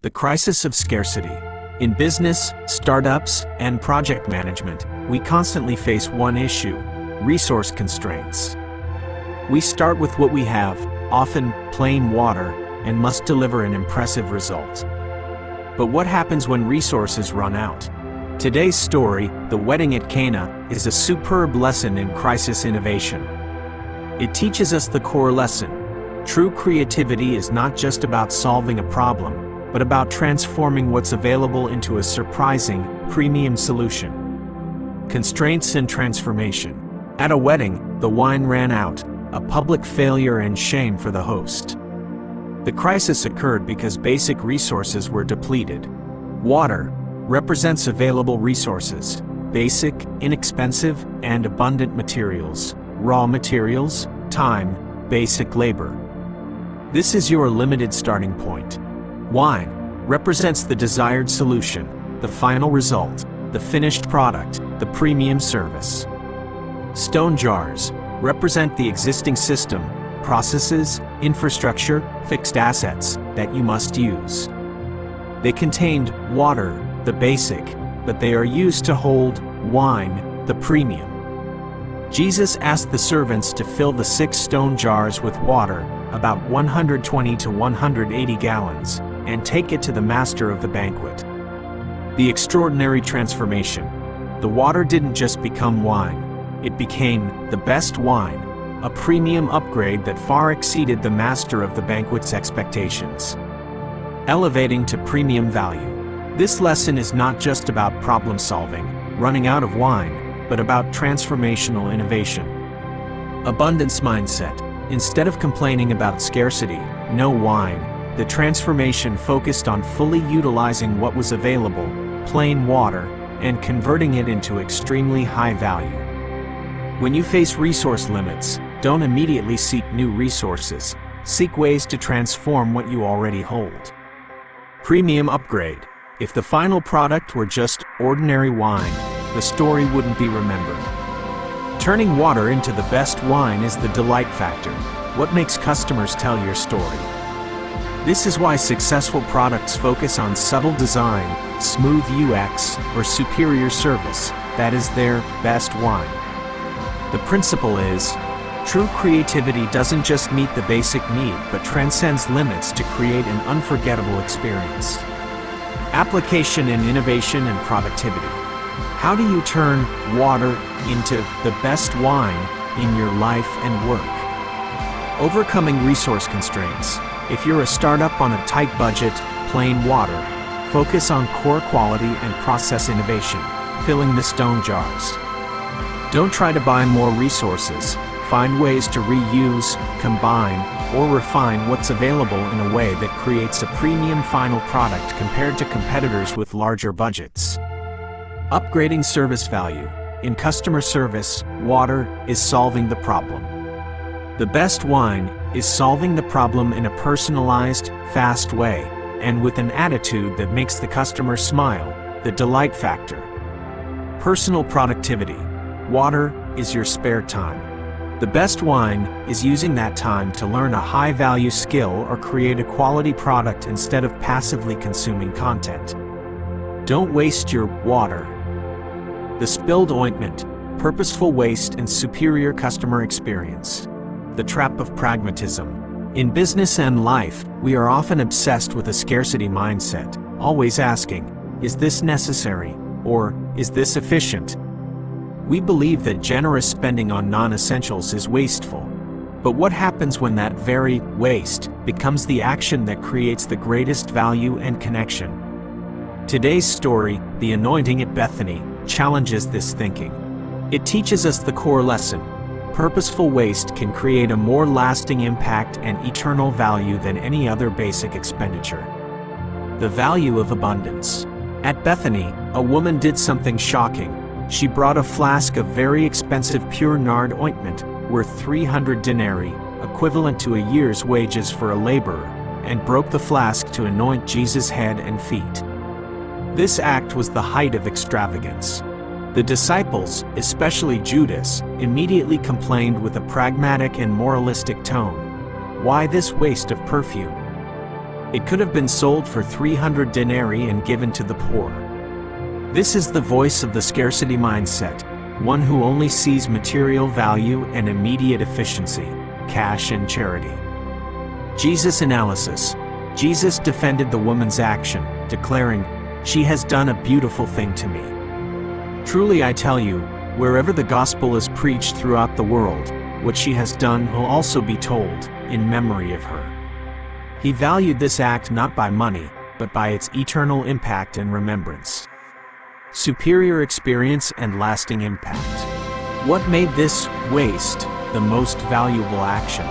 The crisis of scarcity. In business, startups, and project management, we constantly face one issue: resource constraints. We start with what we have, often plain water, and must deliver an impressive result. But what happens when resources run out? Today's story, The Wedding at Cana, is a superb lesson in crisis innovation. It teaches us the core lesson: true creativity is not just about solving a problem, but about transforming what's available into a surprising, premium solution. Constraints and transformation. At a wedding, the wine ran out, a public failure and shame for the host. The crisis occurred because basic resources were depleted. Water represents available resources: basic, inexpensive, and abundant materials. Raw materials, time, basic labor. This is your limited starting point. Wine represents the desired solution, the final result, the finished product, the premium service. Stone jars represent the existing system, processes, infrastructure, fixed assets that you must use. They contained water, the basic, but they are used to hold wine, the premium. Jesus asked the servants to fill the 6 stone jars with water, about 120 to 180 gallons, and take it to the master of the banquet. The extraordinary transformation. The water didn't just become wine, it became the best wine, a premium upgrade that far exceeded the master of the banquet's expectations. Elevating to premium value. This lesson is not just about problem solving, running out of wine, but about transformational innovation. Abundance mindset. Instead of complaining about scarcity, no wine, the transformation focused on fully utilizing what was available, plain water, and converting it into extremely high value. When you face resource limits, don't immediately seek new resources. Seek ways to transform what you already hold. Premium upgrade. If the final product were just ordinary wine, the story wouldn't be remembered. Turning water into the best wine is the delight factor. What makes customers tell your story? This is why successful products focus on subtle design, smooth UX, or superior service. That is their best wine. The principle is, true creativity doesn't just meet the basic need but transcends limits to create an unforgettable experience. Application and innovation and productivity. How do you turn water into the best wine in your life and work? Overcoming resource constraints. If you're a startup on a tight budget, plain water, focus on core quality and process innovation, filling the stone jars. Don't try to buy more resources. Find ways to reuse, combine, or refine what's available in a way that creates a premium final product compared to competitors with larger budgets. Upgrading service value. In customer service, water is solving the problem. The best wine is solving the problem in a personalized, fast way, and with an attitude that makes the customer smile, the delight factor. Personal productivity. Water is your spare time. The best wine is using that time to learn a high-value skill or create a quality product instead of passively consuming content. Don't waste your water. The spilled ointment, purposeful waste and superior customer experience. The trap of pragmatism. In business and life, we are often obsessed with a scarcity mindset, always asking, is this necessary? Or, is this efficient? We believe that generous spending on non-essentials is wasteful. But what happens when that very waste becomes the action that creates the greatest value and connection? Today's story, The Anointing at Bethany, challenges this thinking. It teaches us the core lesson: purposeful waste can create a more lasting impact and eternal value than any other basic expenditure. The value of abundance. At Bethany, a woman did something shocking. She brought a flask of very expensive pure nard ointment, worth 300 denarii, equivalent to a year's wages for a laborer, and broke the flask to anoint Jesus' head and feet. This act was the height of extravagance. The disciples, especially Judas, immediately complained with a pragmatic and moralistic tone. Why this waste of perfume? It could have been sold for 300 denarii and given to the poor. This is the voice of the scarcity mindset, one who only sees material value and immediate efficiency, cash and charity. Jesus' analysis. Jesus defended the woman's action, declaring, "She has done a beautiful thing to me." Truly I tell you, wherever the gospel is preached throughout the world, what she has done will also be told, in memory of her. He valued this act not by money, but by its eternal impact and remembrance. Superior experience and lasting impact. What made this waste the most valuable action?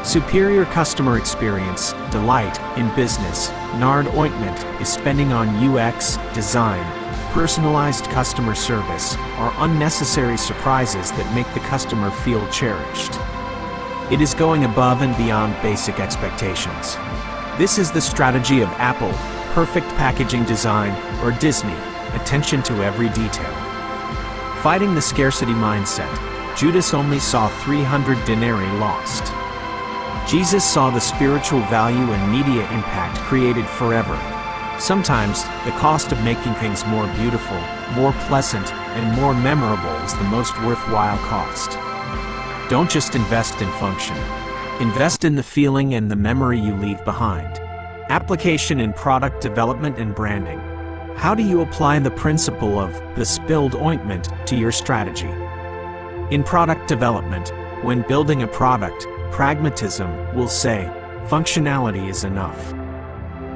Superior customer experience, delight in business. Nard ointment is spending on UX, design, personalized customer service, or unnecessary surprises that make the customer feel cherished. It is going above and beyond basic expectations. This is the strategy of Apple, perfect packaging design, or Disney, attention to every detail. Fighting the scarcity mindset, Judas only saw 300 denarii lost. Jesus saw the spiritual value and media impact created forever. Sometimes, the cost of making things more beautiful, more pleasant, and more memorable is the most worthwhile cost. Don't just invest in function. Invest in the feeling and the memory you leave behind. Application in product development and branding. How do you apply the principle of the spilled ointment to your strategy? In product development, when building a product, pragmatism will say, functionality is enough.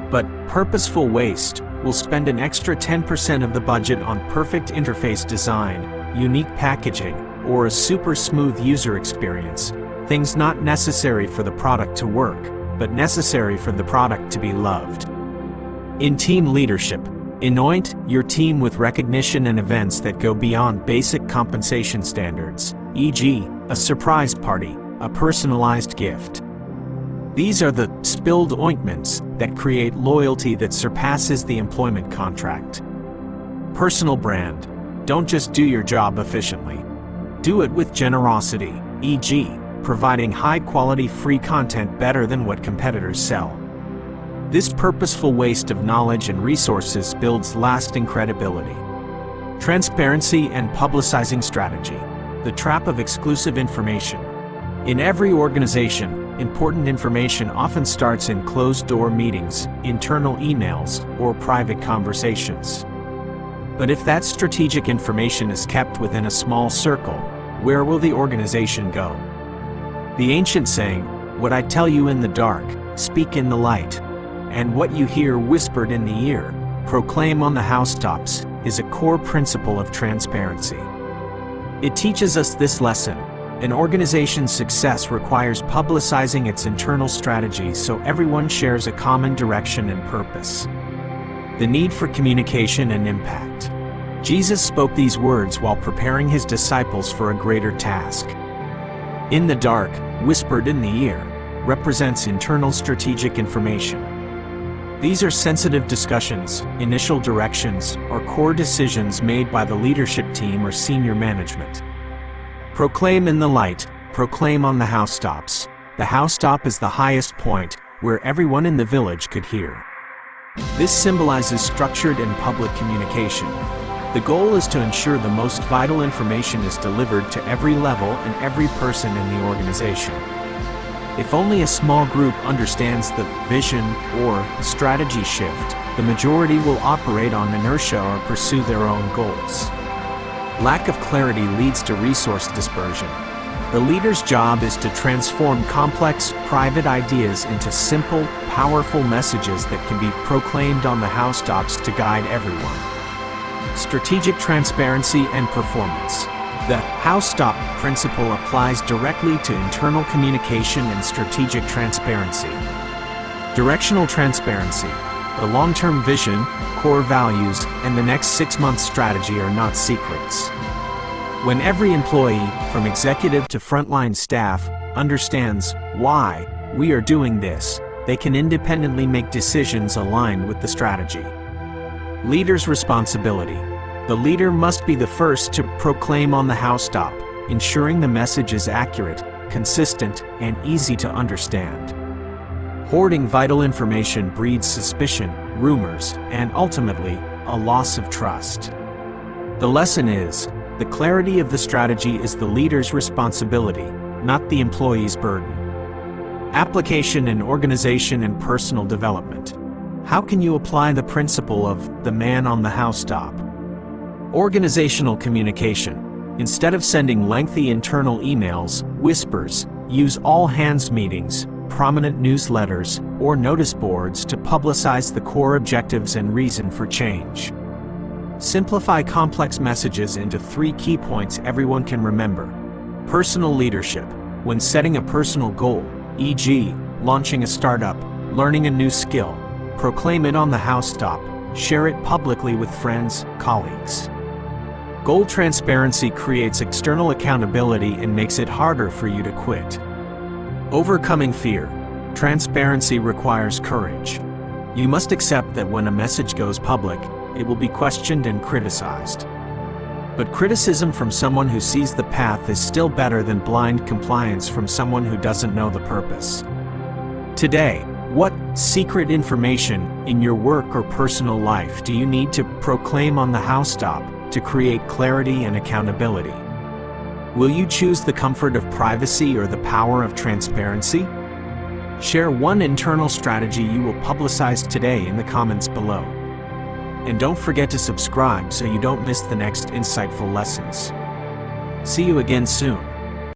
But purposeful waste will spend an extra 10% of the budget on perfect interface design, unique packaging, or a super smooth user experience, things not necessary for the product to work, but necessary for the product to be loved. In team leadership, anoint your team with recognition and events that go beyond basic compensation standards, e.g., a surprise party, a personalized gift. These are the spilled ointments that create loyalty that surpasses the employment contract. Personal brand. Don't just do your job efficiently. Do it with generosity, e.g., providing high-quality free content better than what competitors sell. This purposeful waste of knowledge and resources builds lasting credibility. Transparency and publicizing strategy. The trap of exclusive information. In every organization, important information often starts in closed-door meetings, internal emails, or private conversations. But if that strategic information is kept within a small circle, where will the organization go? The ancient saying, "What I tell you in the dark, speak in the light," and what you hear whispered in the ear, proclaim on the housetops, is a core principle of transparency. It teaches us this lesson. An organization's success requires publicizing its internal strategy so everyone shares a common direction and purpose. The need for communication and impact. Jesus spoke these words while preparing his disciples for a greater task. In the dark, whispered in the ear, represents internal strategic information. These are sensitive discussions, initial directions, or core decisions made by the leadership team or senior management. Proclaim in the light, proclaim on the housetops. The housetop is the highest point, where everyone in the village could hear. This symbolizes structured and public communication. The goal is to ensure the most vital information is delivered to every level and every person in the organization. If only a small group understands the vision or strategy shift, the majority will operate on inertia or pursue their own goals. Lack of clarity leads to resource dispersion. The leader's job is to transform complex, private ideas into simple, powerful messages that can be proclaimed on the housetops to guide everyone. Strategic transparency and performance. The housetop principle applies directly to internal communication and strategic transparency. Directional transparency. The long-term vision, core values, and the next 6-month strategy are not secrets. When every employee, from executive to frontline staff, understands why we are doing this, they can independently make decisions aligned with the strategy. Leader's responsibility. The leader must be the first to proclaim on the housetop, ensuring the message is accurate, consistent, and easy to understand. Hoarding vital information breeds suspicion, rumors, and ultimately, a loss of trust. The lesson is, the clarity of the strategy is the leader's responsibility, not the employee's burden. Application in organization and personal development. How can you apply the principle of the man on the housetop? Organizational communication. Instead of sending lengthy internal emails, whispers, use all-hands meetings, prominent newsletters, or notice boards to publicize the core objectives and reason for change. Simplify complex messages into 3 key points everyone can remember. Personal leadership. When setting a personal goal, e.g., launching a startup, learning a new skill, proclaim it on the housetop, share it publicly with friends, colleagues. Goal transparency creates external accountability and makes it harder for you to quit. Overcoming fear. Transparency requires courage. You must accept that when a message goes public, it will be questioned and criticized. But criticism from someone who sees the path is still better than blind compliance from someone who doesn't know the purpose. Today, what secret information in your work or personal life do you need to proclaim on the housetop to create clarity and accountability? Will you choose the comfort of privacy or the power of transparency? Share one internal strategy you will publicize today in the comments below. And don't forget to subscribe so you don't miss the next insightful lessons. See you again soon.